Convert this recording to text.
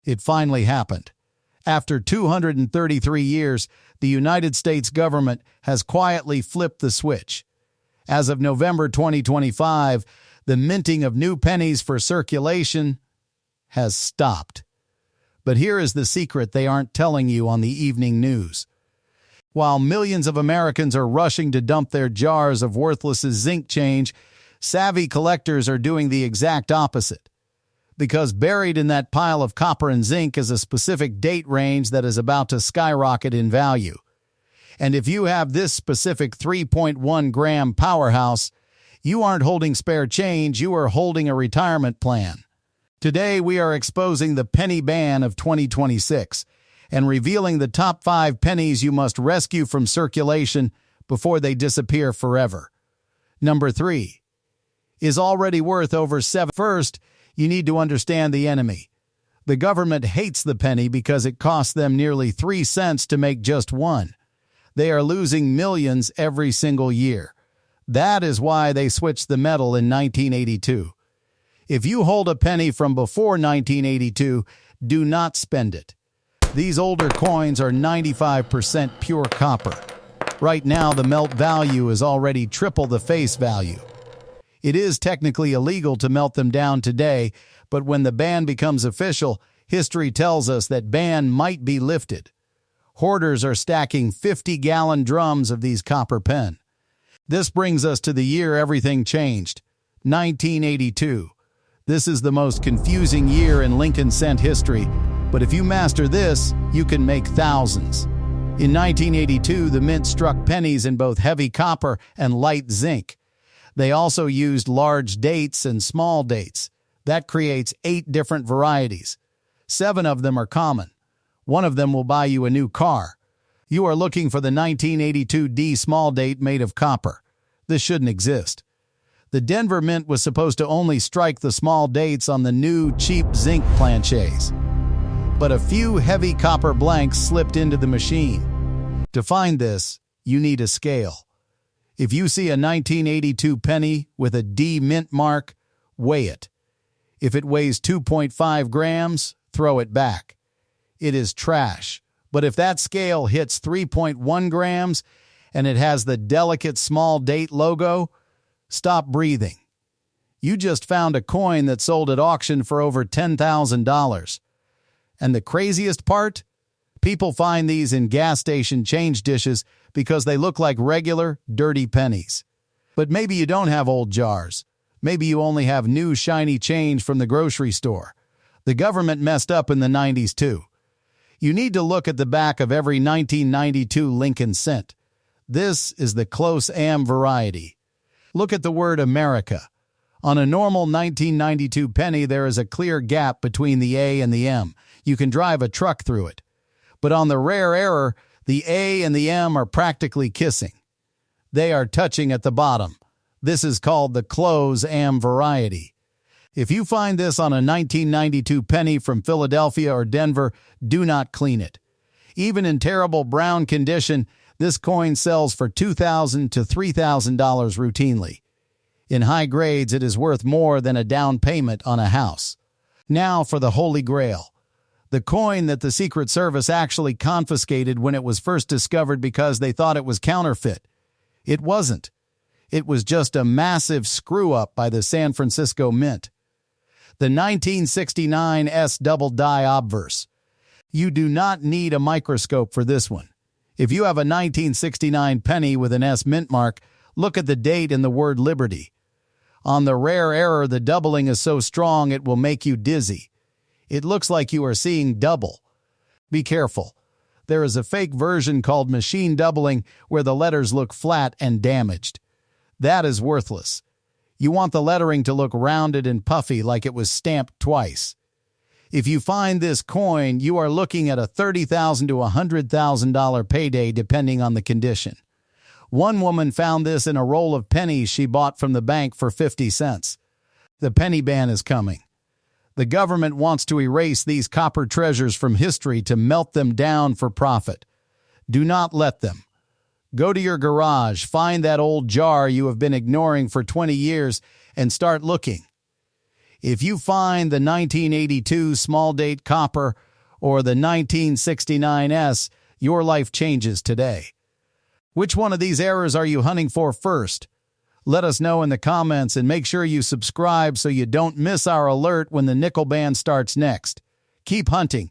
It finally happened. After 233 years, the United States government has quietly flipped the switch. As of November 2025, the minting of new pennies for circulation has stopped. But here is the secret they aren't telling you on the evening news. While millions of Americans are rushing to dump their jars of worthless zinc change, savvy collectors are doing the exact opposite. Because buried in that pile of copper and zinc is a specific date range that is about to skyrocket in value. And if you have this specific 3.1 gram powerhouse, you aren't holding spare change, you are holding a retirement plan. Today we are exposing the penny ban of 2026 and revealing the top 5 pennies you must rescue from circulation before they disappear forever. Number 3 is already worth over 7. First, you need to understand the enemy. The government hates the penny because it costs them nearly 3 cents to make just one. They are losing millions every single year. That is why they switched the metal in 1982. If you hold a penny from before 1982, do not spend it. These older coins are 95% pure copper. Right now, the melt value is already triple the face value. It is technically illegal to melt them down today, but when the ban becomes official, history tells us that ban might be lifted. Hoarders are stacking 50-gallon drums of these copper pen. This brings us to the year everything changed, 1982. This is the most confusing year in Lincoln cent history, but if you master this, you can make thousands. In 1982, the mint struck pennies in both heavy copper and light zinc. They also used large dates and small dates. That creates 8 different varieties. 7 of them are common. One of them will buy you a new car. You are looking for the 1982 D small date made of copper. This shouldn't exist. The Denver Mint was supposed to only strike the small dates on the new, cheap zinc planchets. But a few heavy copper blanks slipped into the machine. To find this, you need a scale. If you see a 1982 penny with a D mint mark, weigh it. If it weighs 2.5 grams, throw it back. It is trash. But if that scale hits 3.1 grams and it has the delicate small date logo, stop breathing. You just found a coin that sold at auction for over $10,000. And the craziest part? People find these in gas station change dishes because they look like regular, dirty pennies. But maybe you don't have old jars. Maybe you only have new, shiny change from the grocery store. The government messed up in the 90s too. You need to look at the back of every 1992 Lincoln cent. This is the close am variety. Look at the word America. On a normal 1992 penny, there is a clear gap between the A and the M. You can drive a truck through it. But on the rare error, the A and the M are practically kissing. They are touching at the bottom. This is called the close am variety. If you find this on a 1992 penny from Philadelphia or Denver, do not clean it. Even in terrible brown condition, this coin sells for $2,000 to $3,000 routinely. In high grades, it is worth more than a down payment on a house. Now for the Holy Grail. The coin that the Secret Service actually confiscated when it was first discovered because they thought it was counterfeit. It wasn't. It was just a massive screw-up by the San Francisco Mint. The 1969 S double die obverse. You do not need a microscope for this one. If you have a 1969 penny with an S mint mark, look at the date and the word Liberty. On the rare error, the doubling is so strong it will make you dizzy. It looks like you are seeing double. Be careful. There is a fake version called machine doubling where the letters look flat and damaged. That is worthless. You want the lettering to look rounded and puffy like it was stamped twice. If you find this coin, you are looking at a $30,000 to $100,000 payday depending on the condition. One woman found this in a roll of pennies she bought from the bank for 50 cents. The penny ban is coming. The government wants to erase these copper treasures from history to melt them down for profit. Do not let them. Go to your garage, find that old jar you have been ignoring for 20 years, and start looking. If you find the 1982 small date copper or the 1969S, your life changes today. Which one of these errors are you hunting for first? Let us know in the comments and make sure you subscribe so you don't miss our alert when the nickel ban starts next. Keep hunting.